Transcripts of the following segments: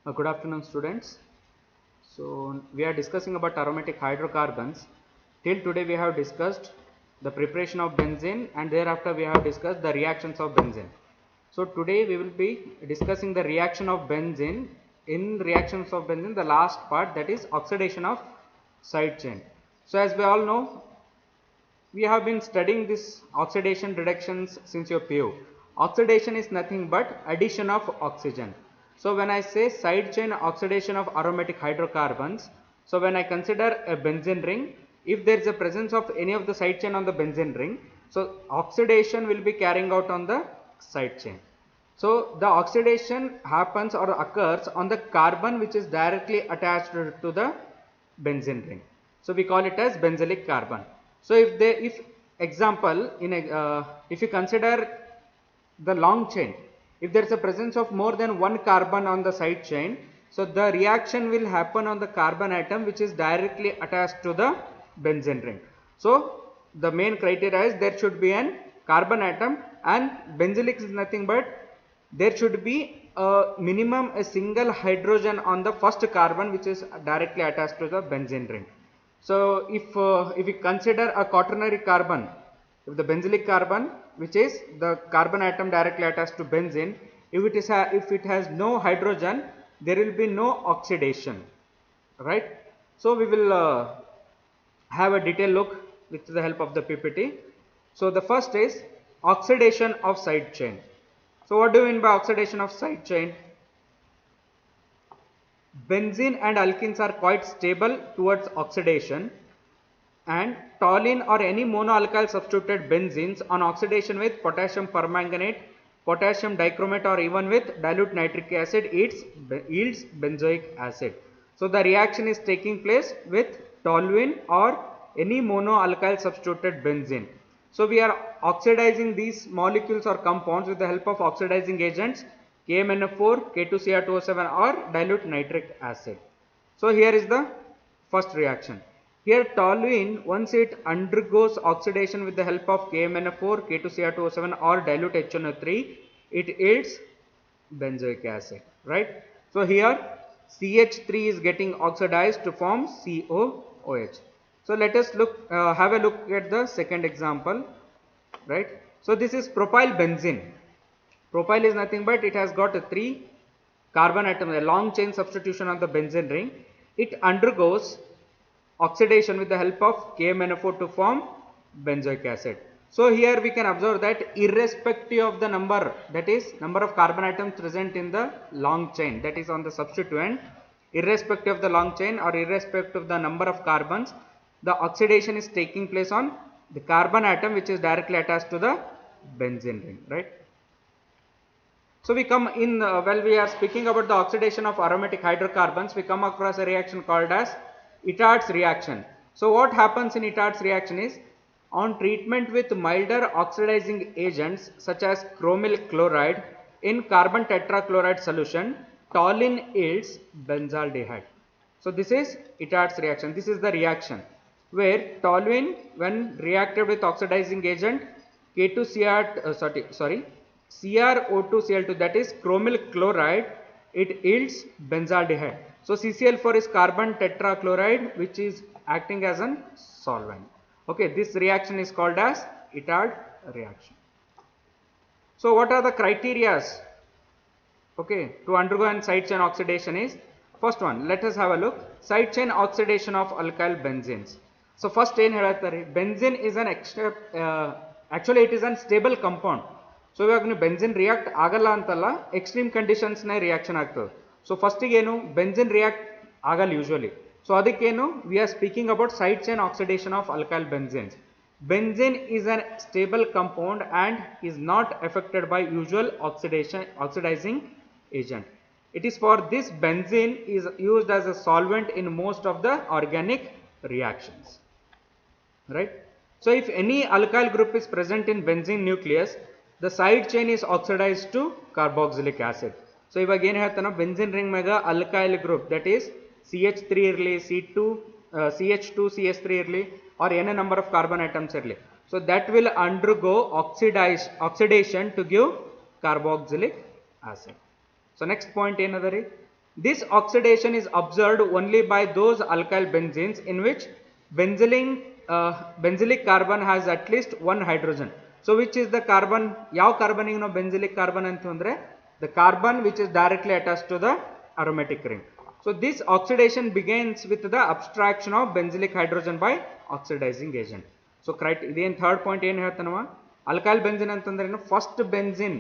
Good afternoon, students. So we are discussing about aromatic hydrocarbons. Till today we have discussed the preparation of benzene and thereafter we have discussed the reactions of benzene. So today we will be discussing the reaction of benzene. In reactions of benzene, the last part, that is oxidation of side chain. So as we all know, we have been studying this oxidation reductions since your PU. Oxidation is nothing but addition of oxygen. So when I say side chain oxidation of aromatic hydrocarbons, so when I consider a benzene ring, if there is a presence of any of the side chain on the benzene ring, so oxidation will be carrying out on the side chain. So the oxidation happens or occurs on the carbon which is directly attached to the benzene ring. So we call it as benzylic carbon. So if example if you consider the long chain, if there is a presence of more than one carbon on the side chain, so the reaction will happen on the carbon atom which is directly attached to the benzene ring. So the main criteria is there should be an carbon atom, and benzylic is nothing but there should be a minimum a single hydrogen on the first carbon which is directly attached to the benzene ring. So if we consider a quaternary carbon, if the benzylic carbon, which is the carbon atom directly attached to benzene, if it has no hydrogen, there will be no oxidation, right? So we will have a detailed look with the help of the PPT. So the first is oxidation of side chain. So what do you mean by oxidation of side chain? Benzene and alkenes are quite stable towards oxidation, and toluene or any monoalkyl substituted benzenes on oxidation with potassium permanganate, potassium dichromate, or even with dilute nitric acid yields benzoic acid. So the reaction is taking place with toluene or any monoalkyl substituted benzene. So we are oxidizing these molecules or compounds with the help of oxidizing agents KMnO4, K2Cr2O7 or dilute nitric acid. So here is the first reaction. Here toluene, once it undergoes oxidation with the help of KMnO4, K2Cr2O7 or dilute HNO3, it yields benzoic acid, right? So here CH3 is getting oxidized to form COOH. So let us have a look at the second example, right? So this is propyl benzene. Propyl is nothing but it has got 3 carbon atoms, a long chain substitution on the benzene ring. It undergoes oxidation with the help of KMnO4 to form benzoic acid. So here we can observe that irrespective of the number, that is number of carbon atoms present in the long chain, that is on the substituent, irrespective of the long chain or irrespective of the number of carbons, the oxidation is taking place on the carbon atom which is directly attached to the benzene ring, right? So we come in while we are speaking about the oxidation of aromatic hydrocarbons, we come across a reaction called as Itard's reaction. So what happens in Itard's reaction is, on treatment with milder oxidizing agents such as chromyl chloride in carbon tetrachloride solution, toluene yields benzaldehyde. So this is Itard's reaction. This is the reaction where toluene, when reacted with oxidizing agent K2Cr, CrO2Cl2, that is chromyl chloride, it yields benzaldehyde. So CCl4 is carbon tetrachloride which is acting as an solvent. Okay, this reaction is called as Itard reaction. So what are the criterias, okay, to undergo an side chain oxidation is, first one, let us have a look, side chain oxidation of alkyl benzenes. So first ಏನು ಹೇಳ್ತಾರೆ, benzene is an actually it is an stable compound. So ಇವಾಗ ನೀವು benzene react ಆಗಲ್ಲ ಅಂತಲ್ಲ, extreme ಕಂಡೀಷನ್ಸ್ನೇ reaction ಆಗ್ತದೆ. So ಫಸ್ಟಿಗೆ ಏನು ಬೆಂಜಿನ್ ರಿಯಾಕ್ಟ್ ಆಗಲ್ಲ ಯೂಶುವಲಿ. ಸೊ ಅದಕ್ಕೇನು we are speaking about side chain oxidation of alkyl benzenes. Benzene is a stable compound and is not affected by usual oxidizing agent. It is for this benzene is used as a solvent in most of the organic reactions, right? So if any alkyl group is present in benzene nucleus, the side chain is oxidized to carboxylic acid. So ಇವಾಗ ಏನು ಹೇಳ್ತಾನೋ, benzene ring ಮ್ಯಾಗ alkyl group that is CH3 ಇರಲಿ, CH2 CH3 ಇರಲಿ, or any number of carbon atoms ಇರಲಿ, so that will undergo oxidation to give carboxylic acid. So next point ಏನದ ರೀ, This oxidation is observed only by those alkyl benzenes in which benzylic carbon has at least one hydrogen. So which is the carbon? Yav carbon ige ನಾವು benzylic carbon antu andre the carbon which is directly attached to the aromatic ring. So this oxidation begins with the abstraction of benzylic hydrogen by oxidizing agent. So ಇದೇನು third point ಏನು ಹೇಳ್ತಾನವ, alkyl benzene ಅಂತಂದ್ರೆ ಏನು, first benzene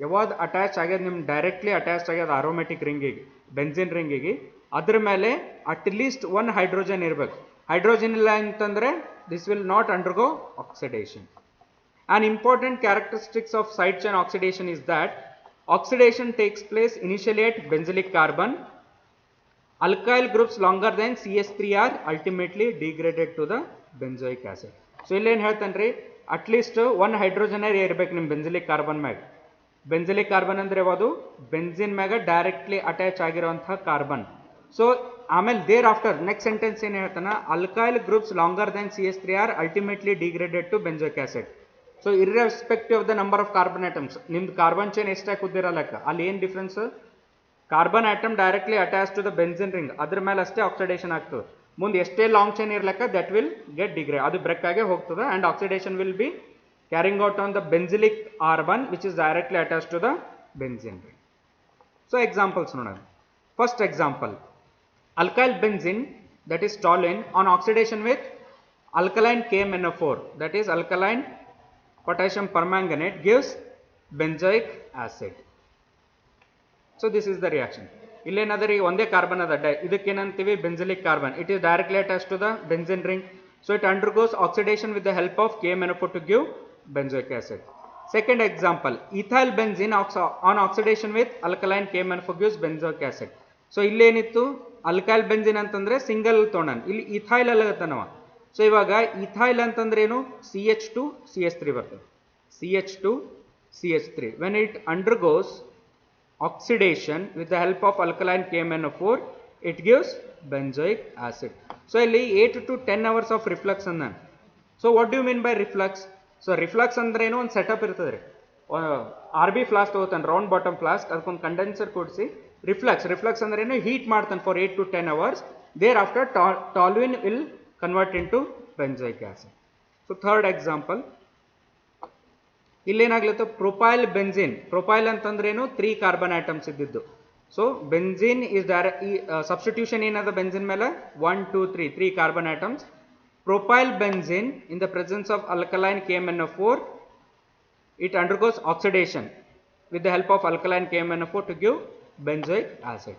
ಯಾವಾಗ attach ಆಗ್ಯದ ನಿಮ್ಗೆ directly attach ಆಗ್ಯದ aromatic ರಿಂಗಿಗೆ, benzene ರಿಂಗಿಗೆ, ಅದ್ರ ಮೇಲೆ ಅಟ್ ಲೀಸ್ಟ್ ಒನ್ ಹೈಡ್ರೋಜನ್ ಇರಬೇಕು. ಹೈಡ್ರೋಜನ್ ಇಲ್ಲ ಅಂತಂದ್ರೆ this will not undergo oxidation. An important characteristics of side chain oxidation is that oxidation takes place initially at benzylic carbon. Alkyl groups longer than CH3 are ultimately degraded to the benzoic acid. So ಇಲ್ಲಿ ಏನು ಹೇಳ್ತಾನ್ರಿ, at least one hydrogen ಇರಬೇಕು ನಿಮ್ಮ ಬೆಂಜಿಲಿಕ್ carbon ಮ್ಯಾಗ. ಬೆಂಜಿಲಿಕ್ carbon ಅಂದ್ರೆ ಯಾವುದು, benzene ಮ್ಯಾಗ directly attach ಆಗಿರುವಂತಹ carbon. So ಆಮೇಲೆ ದೇರ್ ಆಫ್ಟರ್ ನೆಕ್ಸ್ಟ್ ಸೆಂಟೆನ್ಸ್ ಏನು ಹೇಳ್ತಾನ, alkyl groups longer than CH3 are ultimately degraded to benzoic acid. So irrespective of the number of carbon atoms, ನಿಮ್ದು ಕಾರ್ಬನ್ ಚೈನ್ ಎಷ್ಟಾಗಿ ಕುದ್ದಿರೋ ಲೆಕ್ಕ, ಅಲ್ಲಿ ಏನು difference, carbon atom directly attach to the benzene ring, ಅದ್ರ ಮೇಲೆ ಅಷ್ಟೇ ಆಕ್ಸಿಡೇಷನ್ ಆಗ್ತದೆ. ಮುಂದೆ ಎಷ್ಟೇ ಲಾಂಗ್ ಚೈನ್ ಇರ್ಲಕ್ಕ ದಟ್ ವಿಲ್ ಗೆಟ್ ಡಿಗ್ರೇಡ್, ಅದು ಬ್ರೇಕ್ ಆಗೇ ಹೋಗ್ತದೆ and oxidation will be carrying out on the benzylic carbon which is directly attach to the benzene ring. So examples ನೋಡೋಣ. First example, alkyl benzene, that is toluene, on oxidation with alkaline KMnO4, that is alkaline potassium permanganate, gives benzoic acid. So this is the reaction. ಇಲ್ಲೇನಾದ್ರೆ ಒಂದೇ carbon ಅದ, ಇದಕ್ಕೇನಂತೀವಿ benzylic carbon. It is directly attach to the benzene ring. So it undergoes oxidation with the help of KMnO4 to give benzoic acid. Second example, ethyl benzene on oxidation with alkaline KMnO4 gives benzoic acid. So ಇಲ್ಲೇನಿತ್ತು, alkyl benzene ಅಂತಂದ್ರೆ single ತೊಗೊಂಡನ್, ಇಲ್ಲಿ ethyl ಅಲ್ಲಗತ್ತನವ. So ಇವಾಗ ethyl ಅಂತಂದ್ರೆ ಏನು, CH2 CH3 ಬರ್ತದೆ, CH2 CH3. When it undergoes oxidation with the help of alkaline KMnO4 it gives benzoic acid. So ಇಲ್ಲಿ 8 to 10 hours of reflux ಅಂದ. So what do you mean by reflux? So reflux ಅಂದ್ರೆ ಏನು, ಒಂದು setup ಇರ್ತದೆ ರೀ, RB flask ತಗೋತಾನೆ, round bottom flask, ಅದಕ್ಕೊಂದು condenser ಕೊಡಿಸಿ ರಿಫ್ಲಕ್ಸ್ ಅಂದ್ರೆ ಏನು, ಹೀಟ್ ಮಾಡ್ತಾನೆ for 8 to 10 hours. Thereafter toluene will convert into benzoic acid. So third example, ಇಲ್ಲೇನಾಗ್ಲತ್ತ, ಪ್ರೊಪೈಲ್ ಬೆಂಜಿನ್. ಪ್ರೊಪೈಲ್ ಅಂತಂದ್ರೆ ಏನು, 3 ಕಾರ್ಬನ್ ಆಟಮ್ಸ್ ಇದ್ದಿದ್ದು. So benzene is direct, substitution ಏನದ ಬೆಂಜಿನ್ ಮೇಲೆ, 1 2 3 carbon atoms. Propyl benzene in the presence of alkaline KMnO4 it undergoes oxidation with the help of alkaline KMnO4 to give benzoic acid.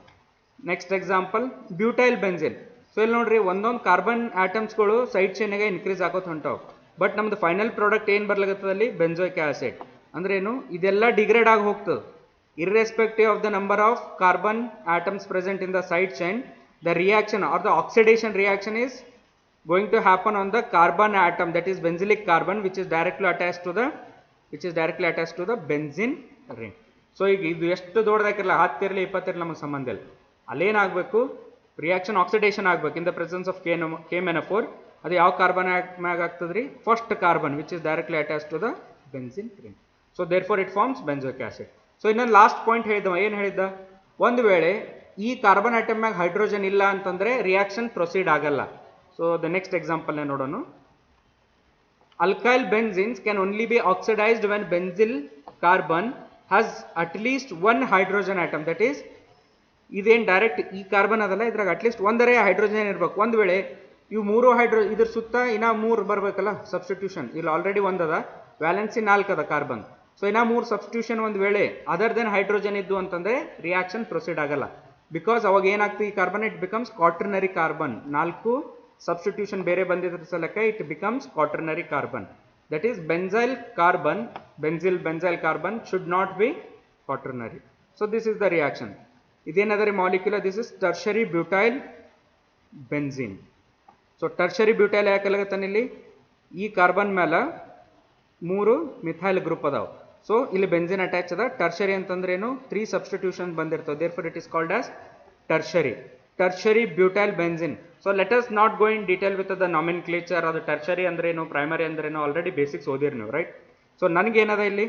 Next example, butyl benzene. So ಇಲ್ಲಿ ನೋಡ್ರಿ, ಒಂದೊಂದು carbon ಆಟಮ್ಸ್ಗಳು side ಚೈನ್ಗೆ increase ಆಗೋದು ಹೊಂಟಾವ್, but ನಮ್ದು final product ಏನು ಬರ್ಲಾಗತ್ತದಲ್ಲಿ ಬೆಂಜೋಯಿಕ್ acid. ಅಂದ್ರೆ ಏನು, ಇದೆಲ್ಲ degrade ಆಗಿ ಹೋಗ್ತದೆ. Irrespective of the number of carbon atoms present in the side chain, the reaction are the oxidation reaction is going to happen on the carbon atom, that is benzylic carbon, which is directly attached to the benzene ring. So ಈಗ ಇದು ಎಷ್ಟು ದೊಡ್ಡದಾಗಿರಲ್ಲ, 10 ಇರಲಿ 20 ಇರಲಿ ನಮಗೆ ಸಂಬಂಧ ಇಲ್ಲ, ಅಲ್ಲೇನಾಗಬೇಕು, reaction oxidation ಆಗ್ಬೇಕು ಇನ್ the presence of KMnO4. ಅದು ಯಾವ ಕಾರ್ಬನ್ ಮ್ಯಾಗ ಆಗ್ತದ್ರಿ, first carbon which is directly attach to the benzene ring. So therefore it forms benzoic acid. So ಇನ್ನೊಂದು ಲಾಸ್ಟ್ ಪಾಯಿಂಟ್ ಹೇಳಿದವ, ಏನು ಹೇಳಿದ್ದ, ಒಂದು ವೇಳೆ ಈ ಕಾರ್ಬನ್ ಆಟಮ್ ಮ್ಯಾಗ ಹೈಡ್ರೋಜನ್ ಇಲ್ಲ ಅಂತಂದ್ರೆ ರಿಯಾಕ್ಷನ್ ಪ್ರೊಸೀಡ್ ಆಗಲ್ಲ. ಸೊ ದ ನೆಕ್ಸ್ಟ್ ಎಕ್ಸಾಂಪಲ್ ನೋಡೋಣ. Alkyl benzenes can only be oxidized when benzyl carbon has at least one hydrogen atom, that is ಇದೇನು ಡೈರೆಕ್ಟ್ ಈ ಕಾರ್ಬನ್ ಅದಲ್ಲ, ಇದ್ರಾಗ ಅಟ್ಲೀಸ್ಟ್ ಒಂದರೇ ಹೈಡ್ರೋಜನ್ ಇರ್ಬೇಕು. ಒಂದು ವೇಳೆ ಇವು 3 ಇದ್ರ ಸುತ್ತ ಇನ್ನ 3 ಬರ್ಬೇಕಲ್ಲ ಸಬ್ಸ್ಟಿಟ್ಯೂಷನ್, ಇಲ್ಲಿ ಆಲ್ರೆಡಿ ಒಂದದ, ವ್ಯಾಲೆನ್ಸಿ 4 ಅದ ಕಾರ್ಬನ್. ಸೊ ಇನ್ನ 3 ಸಬ್ಸ್ಟಿಟ್ಯೂಷನ್ ಒಂದು ವೇಳೆ ಅದರ್ ದೆನ್ ಹೈಡ್ರೋಜನ್ ಇದ್ದು ಅಂತಂದ್ರೆ ರಿಯಾಕ್ಷನ್ ಪ್ರೊಸೀಡ್ ಆಗಲ್ಲ. ಬಿಕಾಸ್ ಅವಾಗ ಏನಾಗ್ತದೆ, ಈ carbon it becomes quaternary carbon. 4 substitution ಬೇರೆ ಬಂದಿದ್ರ ಸಲಕ it becomes quaternary carbon. That is benzyl carbon should not be quaternary. So this is the reaction. Idenadare molecule, this is tertiary butyl benzene. So tertiary butyl ಯಾಕಲಾಗತ್ತಾನ, ಇಲ್ಲಿ ಈ carbon ಮೇಲೆ 3 methyl group ಅದಾವ. So ಇಲ್ಲಿ benzene attach ಅದ. Tertiary ಅಂತಂದ್ರೆ ಏನು, 3 substitution ಬಂದಿರ್ತವೆ, therefore it is called as tertiary butyl benzene. So let us not go in detail with the nomenclature, ಅದು tertiary ಅಂದ್ರೆ ಏನು, ಪ್ರೈಮರಿ ಅಂದ್ರೆ ಏನು, ಆಲ್ರೆಡಿ ಬೇಸಿಕ್ಸ್ ಓದಿರಿ ನೀವು, ರೈಟ್. ಸೊ ನನಗೆ ಏನದ ಇಲ್ಲಿ,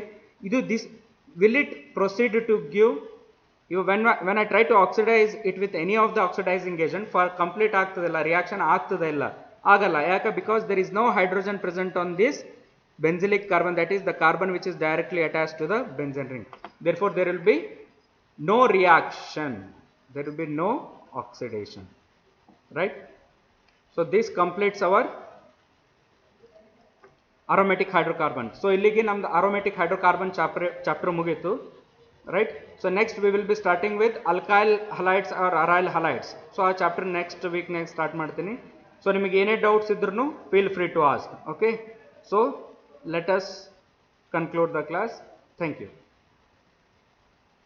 ಇದು this will it proceed to give you when I try to oxidize it with any of the oxidizing agent for complete ಆಗ್ತದಲ್ಲ reaction ಆಗ್ತದಲ್ಲ ಆಗಲ್ಲ ಯಾಕೆ because there is no hydrogen present on this benzylic carbon, that is the carbon which is directly attached to the benzene ring. Therefore there will be no reaction, there will be no oxidation, right? So this completes our aromatic hydrocarbon. So illige namdu aromatic hydrocarbon chapter mugitu, right? So next we will be starting with alkyl halides or aryl halides. So ಆ chapter next week next start ಮಾಡ್ತೀನಿ. So ನಿಮಗೆ ಏನೇ doubts ಇದ್ರೂ feel free to ask. Okay, so let us conclude the class. Thank you.